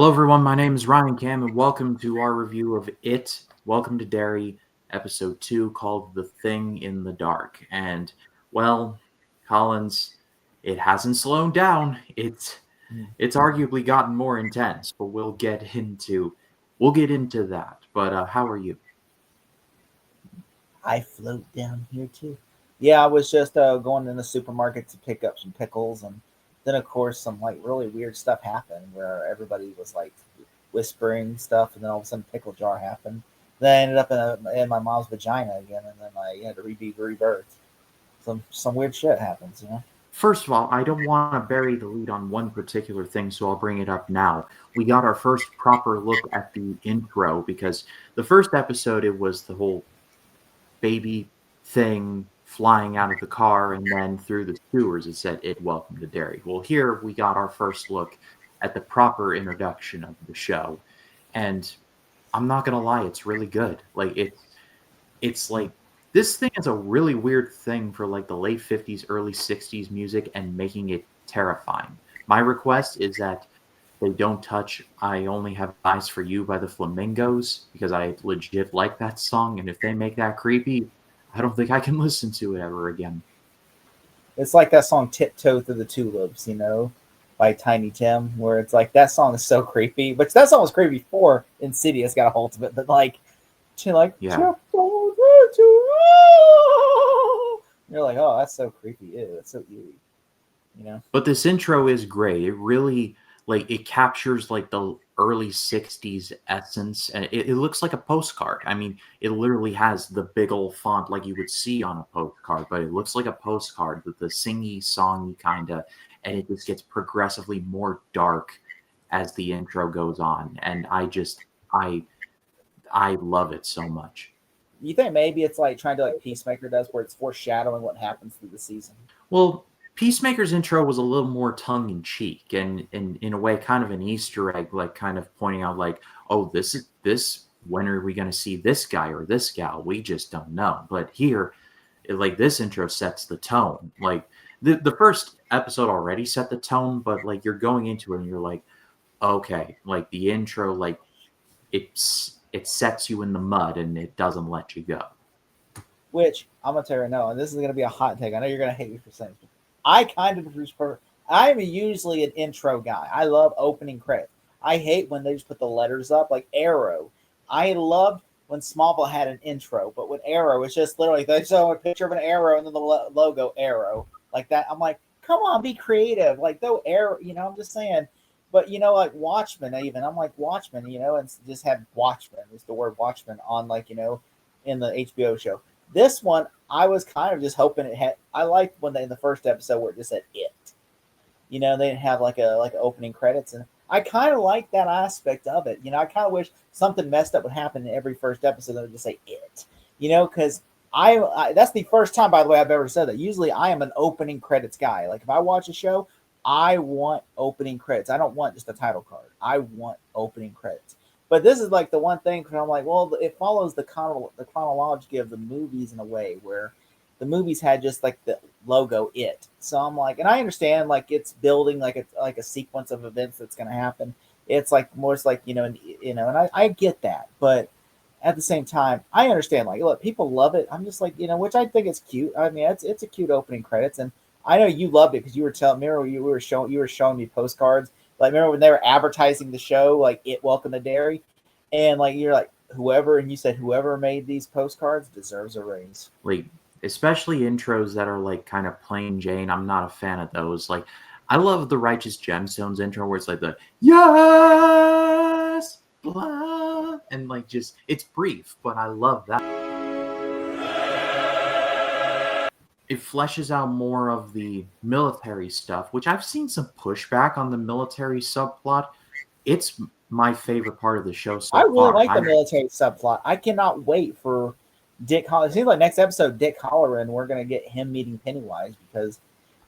Hello, everyone. My name is Ryan Cam, and welcome to our review of It. Welcome to Derry, episode 2, called The Thing in the Dark. And, well, Collins, it hasn't slowed down. It's arguably gotten more intense, but we'll get into that. But how are you? I float down here too. Yeah, I was just going in the supermarket to pick up some pickles, and then of course some like really weird stuff happened where everybody was like whispering stuff, and then all of a sudden pickle jar happened. Then I ended up in my mom's vagina again, and then I had to be rebirthed. Some weird shit happens. First of all, I don't want to bury the lead on one particular thing, so I'll bring it up now. We got our first proper look at the intro because the first episode, it was the whole baby thing flying out of the car, and then through the sewers it said it welcome to Derry. Well, here we got our first look at the proper introduction of the show, and I'm not gonna lie, it's really good. Like it's like this thing is a really weird thing for like the late 50s, early 60s music and making it terrifying. My request is that they don't touch I Only Have Eyes for You by the Flamingos because I legit like that song. And if they make that creepy, I don't think I can listen to it ever again. It's like that song "Tiptoe Through the Tulips," by Tiny Tim, where it's like that song is so creepy. But that song was creepy before Insidious got a hold of it. But like, Yeah. you're like, oh, that's so creepy. Ew, that's so eerie. But this intro is great. It really like it captures like the early 60s essence, and it looks like a postcard. I mean, it literally has the big old font like you would see on a postcard, but it looks like a postcard with the singy songy kind of, and it just gets progressively more dark as the intro goes on, and I love it so much. You think maybe it's like trying to like Peacemaker does, where it's foreshadowing what happens through the season? Well, Peacemaker's intro was a little more tongue in cheek, and in a way kind of an Easter egg, like kind of pointing out like, oh, this is this. When are we going to see this guy or this gal? We just don't know. But here, like this intro sets the tone. Like the first episode already set the tone, but like you're going into it and you're like, okay, like the intro, like it sets you in the mud and it doesn't let you go. Which I'm gonna tell you right now, and this is gonna be a hot take. I know you're gonna hate me for saying it. I kind of prefer. I'm usually an intro guy. I love opening credits. I hate when they just put the letters up like Arrow. I loved when Smallville had an intro, but with Arrow, it's just literally they show a picture of an arrow and then the logo Arrow like that. I'm like, come on, be creative. Like though Arrow, I'm just saying. But like Watchmen, even I'm like Watchmen, and just have Watchmen is the word Watchmen on like in the HBO show. This one, I was kind of just hoping it had. I liked when they in the first episode where it just said it. They didn't have like opening credits, and I kind of like that aspect of it. I kind of wish something messed up would happen in every first episode that would just say it. Because I that's the first time, by the way, I've ever said that. Usually, I am an opening credits guy. Like if I watch a show, I want opening credits. I don't want just a title card. I want opening credits. But this is like the one thing where I'm like, well, it follows the chronology of the movies in a way where the movies had just like the logo it. So I'm like, and I understand like it's building like it's like a sequence of events that's going to happen. It's like more like and I get that, but at the same time, I understand like look, people love it. I'm just like which I think is cute. I mean, it's a cute opening credits, and I know you loved it because you were telling me you were showing me postcards. Like remember when they were advertising the show, like it Welcome to Derry, and like you're like whoever, and you said whoever made these postcards deserves a raise. Like especially intros that are like kind of plain Jane. I'm not a fan of those. Like I love the Righteous Gemstones intro where it's like the yes blah and like just it's brief, but I love that. It fleshes out more of the military stuff, which I've seen some pushback on the military subplot. It's my favorite part of the show I so really far. like the military subplot. I cannot wait for Dick Holler. It seems like next episode, Dick Holleran, we're gonna get him meeting Pennywise because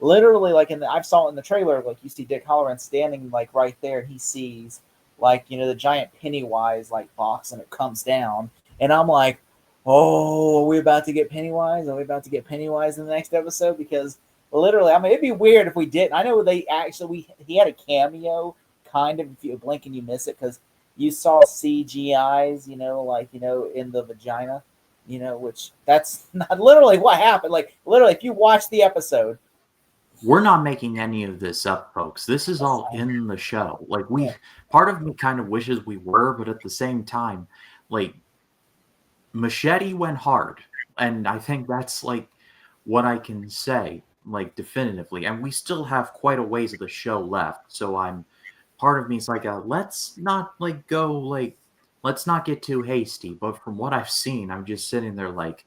literally, like I saw it in the trailer, like you see Dick Holleran standing like right there, and he sees like the giant Pennywise like box, and it comes down, and I'm like, oh, are we about to get Pennywise? Are we about to get Pennywise in the next episode? Because literally, I mean, it'd be weird if we didn't. I know he had a cameo kind of, if you blink and you miss it, because you saw CGIs, in the vagina, which that's not literally what happened. Like literally, if you watch the episode, We're not making any of this up, folks. This is all in the show. Like part of me kind of wishes we were, but at the same time, like Machete went hard, and I think that's like what I can say like definitively. And we still have quite a ways of the show left, so I'm part of me is like, let's not like go like let's not get too hasty. But from what I've seen, I'm just sitting there like,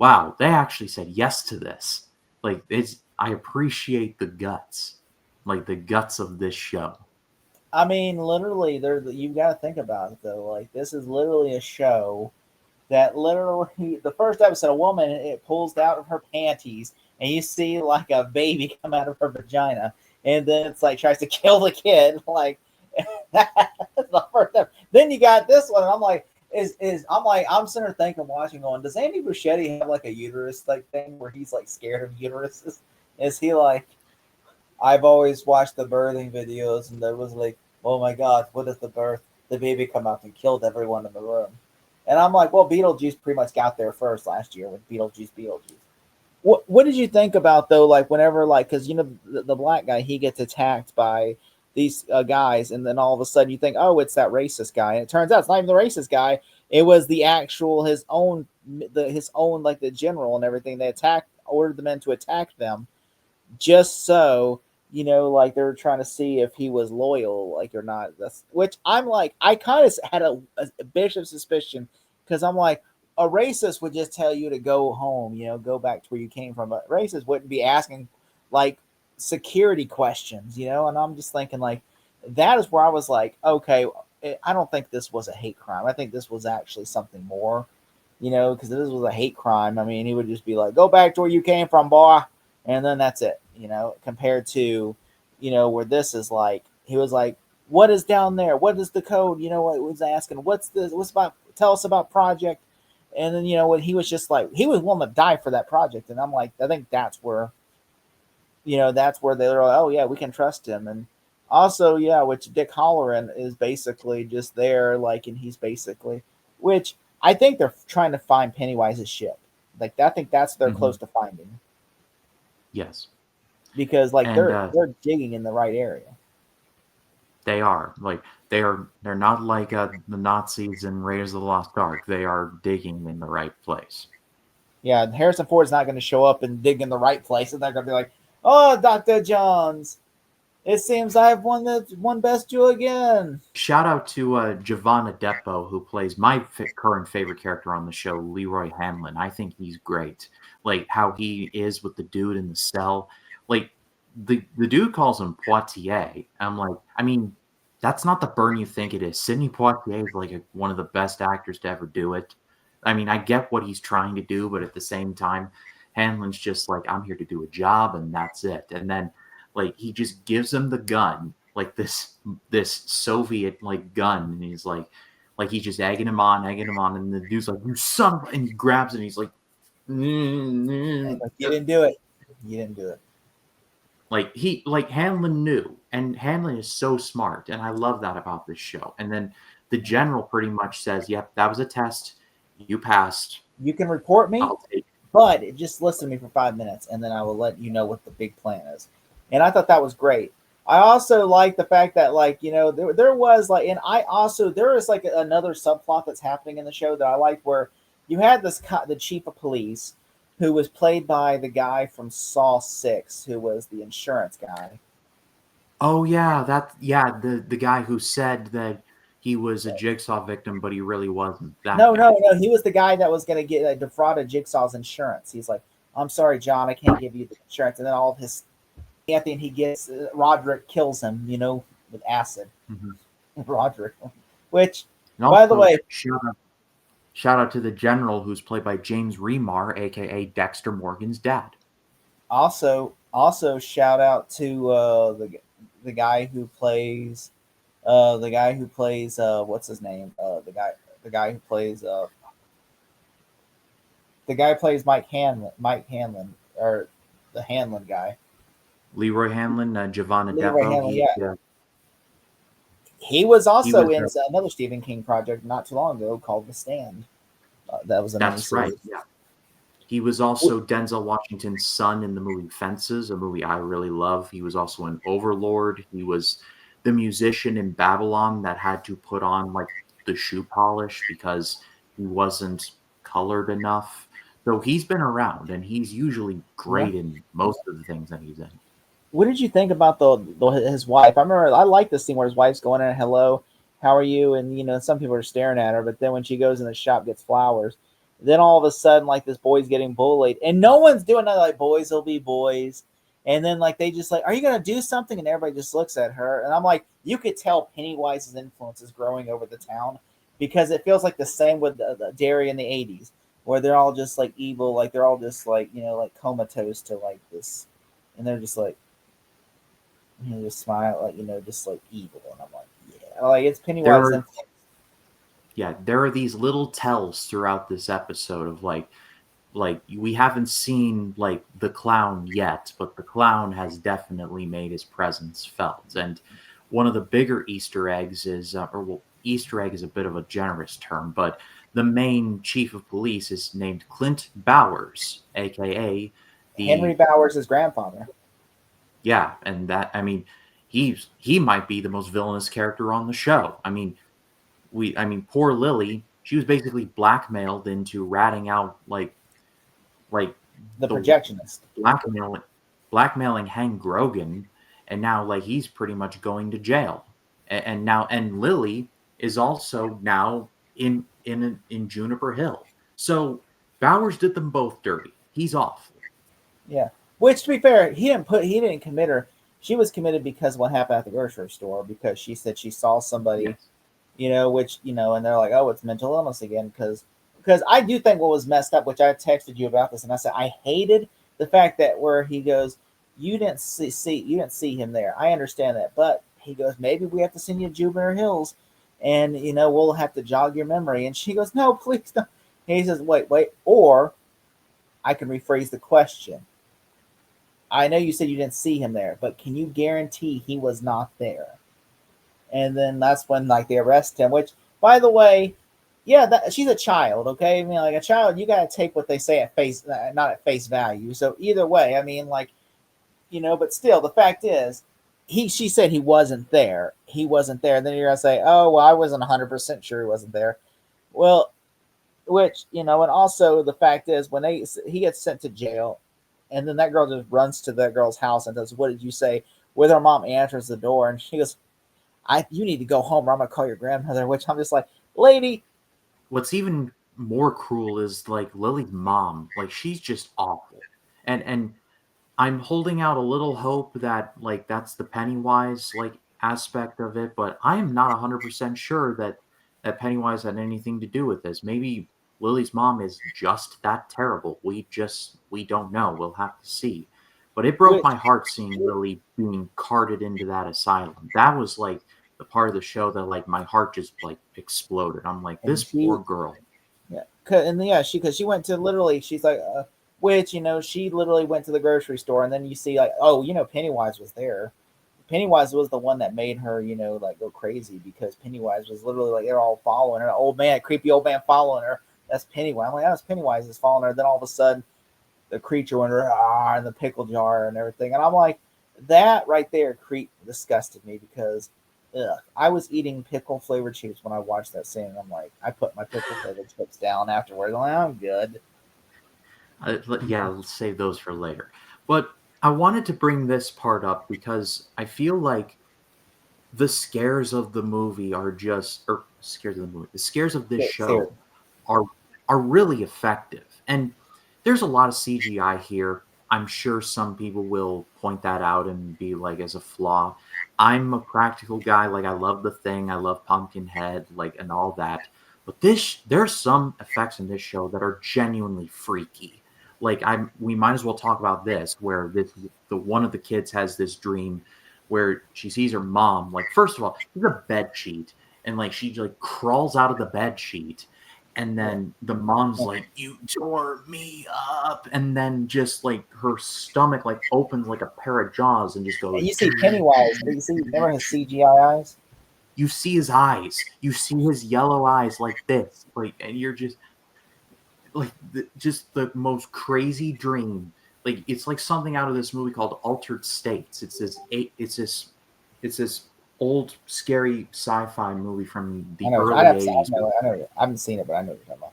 wow, they actually said yes to this. Like I appreciate the guts, like the guts of this show. I mean, literally, you've got to think about it though. Like this is literally a show that literally the first episode, a woman it pulls out of her panties, and you see like a baby come out of her vagina, and then it's like tries to kill the kid. Like the first episode. Then you got this one, and I'm like, I'm sitting there thinking, watching, going, does Andy Muschietti have like a uterus like thing where he's like scared of uteruses? Is he like? I've always watched the birthing videos, and there was like, oh my God, what if the baby come out and killed everyone in the room? And I'm like, well, Beetlejuice pretty much got there first last year with Beetlejuice. What did you think about though? Like whenever because the black guy, he gets attacked by these guys, and then all of a sudden you think, oh, it's that racist guy, and it turns out it's not even the racist guy. It was the actual his own like the general and everything. They ordered the men to attack them just so like they were trying to see if he was loyal, like or not. That's which I'm like, I kind of had a bit of suspicion because I'm like, a racist would just tell you to go home, go back to where you came from. But racist wouldn't be asking like security questions, And I'm just thinking like that is where I was like, okay, I don't think this was a hate crime. I think this was actually something more, because if this was a hate crime, I mean, he would just be like, go back to where you came from, boy. And then that's it, compared to, where this is like, he was like, what is down there? What is the code? What was asking, what's this? What's about, tell us about project. And then, when he was just like, he was willing to die for that project. And I'm like, I think that's where, that's where they're like, oh yeah, we can trust him. And also, yeah, which Dick Halloran is basically just there, like, and he's basically, which I think they're trying to find Pennywise's ship. Like, I think that's they're close to finding. Yes, because like and they're digging in the right area. They are like they're not like the Nazis in Raiders of the Lost Ark. They are digging in the right place. Yeah, Harrison Ford's not going to show up and dig in the right place, and they're going to be like, "Oh, Dr. Jones, it seems I've won Best Jew again." Shout out to Giovanna Depo, who plays my current favorite character on the show, Leroy Hanlon. I think he's great. Like how he is with the dude in the cell. Like the dude calls him Poitier. I'm like, I mean, that's not the burn you think it is. Sidney Poitier is like one of the best actors to ever do it. I mean, I get what he's trying to do, but at the same time, Hanlon's just like, I'm here to do a job, and that's it. And then, like, he just gives him the gun, like this Soviet like gun, and he's like he's just egging him on, and the dude's like, "You son of," and he grabs it, and he's like, You didn't do it. You didn't do it. Like Hanlon knew, and Hanlon is so smart, and I love that about this show. And then the general pretty much says, "Yep, that was a test. You passed. You can report me, I'll take it." but just listen to me for 5 minutes, and then I will let you know what the big plan is." And I thought that was great. I also like the fact that, like, there was like, and there is like another subplot that's happening in the show that I liked, where you had the chief of police, who was played by the guy from Saw 6, who was the insurance guy. Oh yeah, the guy who said that he was a Jigsaw victim, but he really wasn't. No, he was the guy that was going to get defrauded Jigsaw's insurance. He's like, "I'm sorry, John, I can't give you the insurance." And then all of his, at the end, he gets Roderick kills him, with acid. Mm-hmm. Roderick, which, by the way, shout out to the general, who's played by James Remar, aka Dexter Morgan's dad. Also shout out to the guy who plays what's his name? The guy who plays Mike Hanlon, or the Hanlon guy. Leroy Hanlon, Giovanna Leroy Depo. Hanlon, yeah. He was He also was in another Stephen King project not too long ago called The Stand. That was a that's right. miniseries. Yeah. He was also Denzel Washington's son in the movie Fences, a movie I really love. He was also in Overlord. He was the musician in Babylon that had to put on like the shoe polish because he wasn't colored enough. So he's been around and he's usually Yeah. great in most of the things that he's in. What did you think about his wife? I remember I like this scene where his wife's going in, hello, how are you? And some people are staring at her, but then when she goes in the shop, gets flowers, then all of a sudden, like this boy's getting bullied, and no one's doing nothing. Like boys will be boys, and then like they just like, are you gonna do something? And everybody just looks at her, and I'm like, you could tell Pennywise's influence is growing over the town because it feels like the same with the Derry in the '80s, where they're all just like evil, like they're all just like like comatose to like this, and they're just like just smile like just like evil, and I'm like, yeah, like it's There Pennywise are influence. yeah, there are these little tells throughout this episode of like we haven't seen like the clown yet, but the clown has definitely made his presence felt. And one of the bigger Easter eggs is, or well, Easter egg is a bit of a generous term, but the main chief of police is named Clint Bowers, aka Henry the Bowers' grandfather. yeah, and that I mean he might be the most villainous character on the show. I mean poor Lily, she was basically blackmailed into ratting out like The the projectionist. blackmailing blackmailing Hank Grogan, and now like he's pretty much going to jail. And now and Lily is also now in Juniper Hill. So Bowers did them both dirty. He's awful. Yeah. Which, to be fair, he didn't commit her. She was committed because what happened at the grocery store, because she said she saw somebody, Yes. which and they're like, oh, it's mental illness again, because I do think what was messed up, which I texted you about this, and I said I hated the fact that where he goes, you didn't see him there. I understand that, but he goes, maybe we have to send you to Jubilee Hills, and we'll have to jog your memory. And she goes, no, please don't. And he says, wait, or I can rephrase the question. I know you said you didn't see him there, but can you guarantee he was not there? And then that's when like they arrest him. Which, by the way, yeah, she's a child. Okay, I mean, like a child, you gotta take what they say at face, not at face value. So either way, I mean, like but still, the fact is, she said he wasn't there. He wasn't there. And then you're gonna say, oh, well, I wasn't 100% sure he wasn't there. Well, which and also the fact is, when he gets sent to jail, and then that girl just runs to that girl's house and does, what did you say? With her mom answers the door, and she goes, you need to go home, or I'm gonna call your grandmother. Which I'm just like, lady. What's even more cruel is like Lily's mom. Like she's just awful. And I'm holding out a little hope that like that's the Pennywise like aspect of it, but I am not 100% sure that Pennywise had anything to do with this. Maybe Lily's mom is just that terrible. We don't know. We'll have to see. But it broke Which my heart seeing Lily being carted into that asylum. That was like the part of the show that like my heart just like exploded. I'm like, and this poor she girl. Yeah, and yeah, because she went to literally, she's like, which she literally went to the grocery store, and then you see like, oh, Pennywise was there. Pennywise was the one that made her, like go crazy, because Pennywise was literally like they're all following her, old man, creepy old man following her. That's Pennywise. I'm like, that's Pennywise is following her. Then all of a sudden, the creature went in the pickle jar and everything, and I'm like, that right there disgusted me because ugh, I was eating pickle flavored chips when I watched that scene. I'm like, I put my pickle flavored chips down afterwards. I'm like, I'm good. Yeah, let's save those for later. But I wanted to bring this part up because I feel like the scares of the movie are just, or scares of the movie, the scares of this Seriously. show are are really effective. And there's a lot of CGI here. I'm sure some people will point that out and be like as a flaw. I'm a practical guy. Like I love the thing. I love Pumpkinhead, like and all that. But there's some effects in this show that are genuinely freaky. Like we might as well talk about this, where the one of the kids has this dream where she sees her mom. Like first of all, there's a bed sheet, and like she like crawls out of the bed sheet, and Yeah. then the mom's like, "You tore me up," and then just like her stomach like opens like a pair of jaws and just And goes. you see Pennywise, but you see, remember his CGI eyes? you see his eyes, you see his yellow eyes like this, like, and you're just like just the most crazy dream. Like it's like something out of this movie called Altered States. It's this old scary sci-fi movie from I the know. I'd early have to. '80s I know. I haven't seen it, but I know what you're talking about.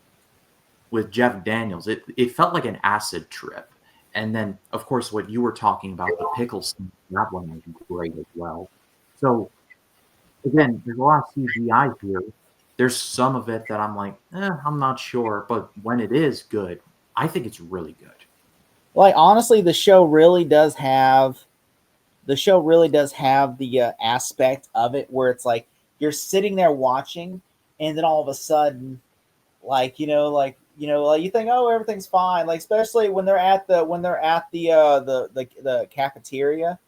with Jeff Daniels. It felt like an acid trip. And then, of course, what you were talking about, the pickle scene, that one was great as well. So again, there's a lot of CGI here. There's some of it that I'm like, I'm not sure. But when it is good, I think it's really good. Like honestly, the show really does have the aspect of it where it's like you're sitting there watching, and then all of a sudden, like you think, oh, everything's fine. Like especially when they're at the cafeteria,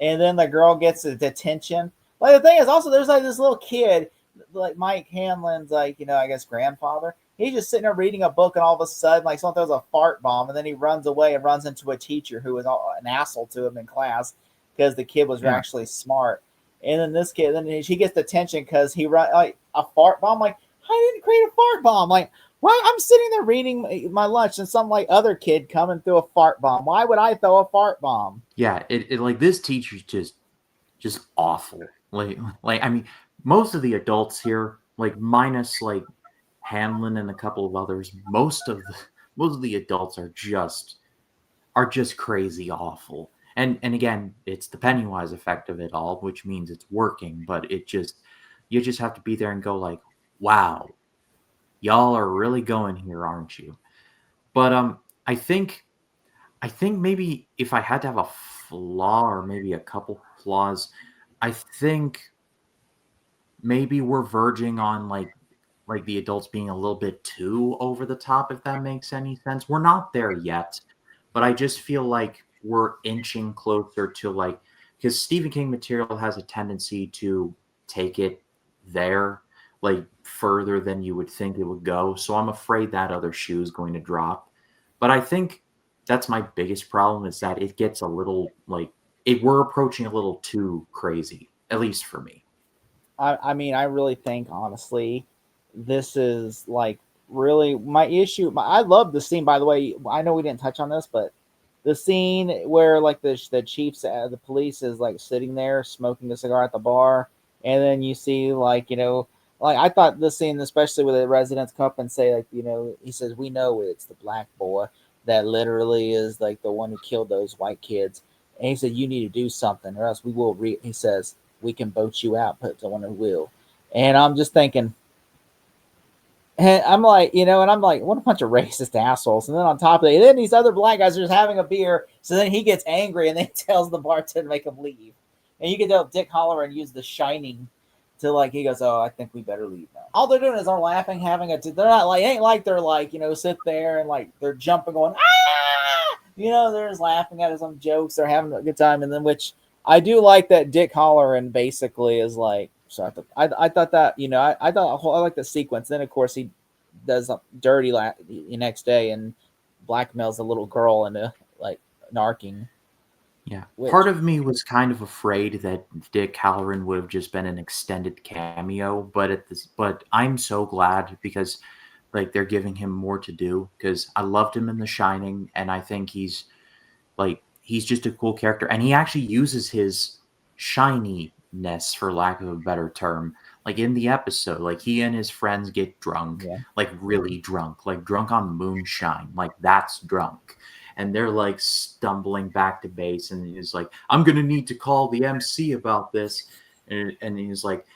and then the girl gets a detention. Like the thing is, also there's like this little kid, like Mike Hanlon's, like I guess grandfather. He's just sitting there reading a book, and all of a sudden, like someone throws a fart bomb, and then he runs away and runs into a teacher who was an asshole to him in class because the kid was Yeah. actually smart. And then this kid, then she gets detention because he run like a fart bomb. Like I didn't create a fart bomb. Like why? I'm sitting there reading my lunch, and some like other kid coming through a fart bomb. Why would I throw a fart bomb? Yeah, it like this teacher's just awful. Like I mean, most of the adults here, like minus like Hanlon and a couple of others, most of the adults are just crazy awful. And again, it's the Pennywise effect of it all, which means it's working, but you just have to be there and go like, wow, y'all are really going here, aren't you? But I think maybe if I had to have a flaw or maybe a couple flaws, I think maybe we're verging on like the adults being a little bit too over the top, if that makes any sense. We're not there yet, but I just feel like we're inching closer to like because Stephen King material has a tendency to take it there, like further than you would think it would go. So I'm afraid that other shoe is going to drop. But I think that's my biggest problem is that it gets a little like we're approaching a little too crazy, at least for me. I mean, I really think honestly, this is like really my issue. I love the scene. By the way, I know we didn't touch on this, but the scene where like the chiefs, the police is like sitting there smoking a cigar at the bar, and then you see like I thought this scene, especially with the residents come up and say like he says we know it's the black boy that literally is like the one who killed those white kids, and he said you need to do something or else we will. He says we can vote you out, put someone who will. And I'm just thinking, and I'm like, and I'm like, what a bunch of racist assholes. And then on top of it, then these other black guys are just having a beer. So then he gets angry and then tells the bartender to make him leave. And you can tell Dick Halloran used The Shining to like, he goes, oh, I think we better leave now. All they're doing is they're laughing, they're not like, ain't like they're like, sit there and like they're jumping, going, ah, they're just laughing at some jokes. They're having a good time. And then, which I do like that Dick Halloran basically is like, so I thought that I like the sequence. Then of course he does dirty the next day and blackmails a little girl into like narking. Yeah. Which Part of me was kind of afraid that Dick Halloran would have just been an extended cameo, but I'm so glad because like they're giving him more to do because I loved him in The Shining and I think he's just a cool character and he actually uses his shininess for lack of a better term. Like in the episode, like he and his friends get drunk, yeah, like really drunk, like drunk on moonshine, like that's drunk and they're like stumbling back to base and he's like I'm gonna need to call the MC about this and he's like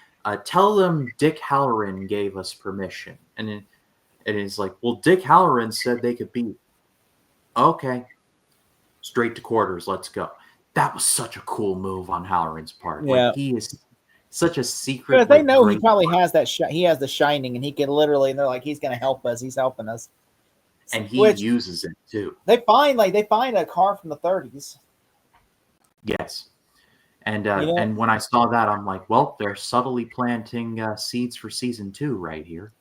tell them Dick Halloran gave us permission and he's like well Dick Halloran said they could be okay straight to quarters let's go. That was such a cool move on Halloran's part. Like yeah. he is such a Because secret they like know he great probably has that. He has the shining, and he can literally. And they're like, he's going to help us. He's helping us. and he Which uses it too. they find a car from the 30s. Yes. And You know, and when I saw that, I'm like, well, they're subtly planting seeds for season 2 right here.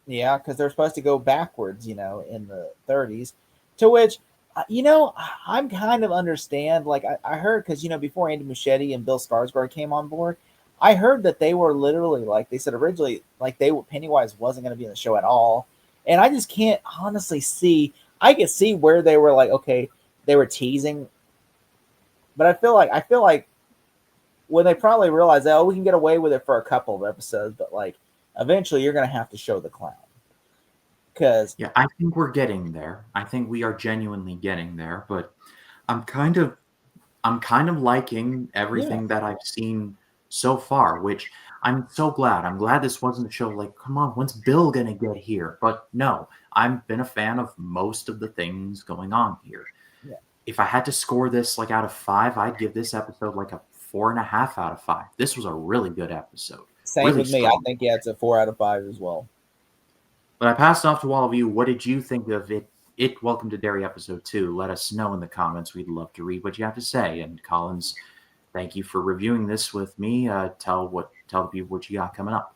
yeah, because they're supposed to go backwards. In the 30s, to which I'm kind of understand. Like I heard because before Andy Muschietti and Bill Skarsgård came on board, I heard that they were literally like they said originally like Pennywise wasn't going to be in the show at all, and I just can't honestly see. I can see where they were like okay, they were teasing, but I feel like when they probably realized that, oh, we can get away with it for a couple of episodes, but like eventually you're gonna have to show the clown because Yeah, I think we're getting there. I think we are genuinely getting there, but I'm kind of I'm kind of liking yeah, everything that I've seen so far, which I'm so glad. I'm glad this wasn't a show like, come on, when's Bill gonna get here? But no, I've been a fan of most of the things going on here. yeah. If I had to score this like out of five, I'd give this episode like a 4.5 out of five. This was a really good episode, Same really with me. I strong. think yeah, it's a 4 out of 5 as well. But I passed off to all of you. What did you think of it? Welcome to Derry episode 2. Let us know in the comments. We'd love to read what you have to say. And Collins, thank you for reviewing this with me. Tell the people what you got coming up.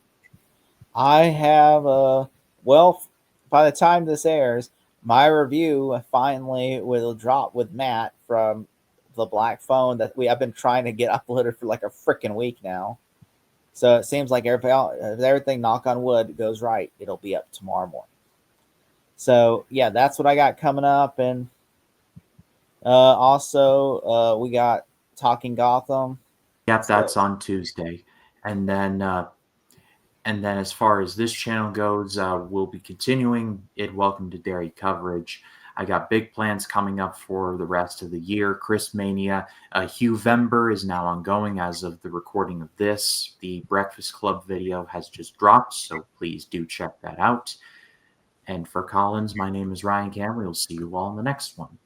I have well, by the time this airs, my review finally will drop with Matt from the Black Phone that I've been trying to get uploaded for like a freaking week now. So it seems like if everything, knock on wood, goes right, it'll be up tomorrow morning. So yeah, that's what I got coming up, and also we got Talking Gotham. Yep, So that's on Tuesday. And then as far as this channel goes, we'll be continuing it. Welcome to Derry coverage. I got big plans coming up for the rest of the year. Chris Mania, Hugh Vember is now ongoing as of the recording of this. The Breakfast Club video has just dropped, so please do check that out. And for Collins, my name is Ryan Cam. We'll see you all in the next one.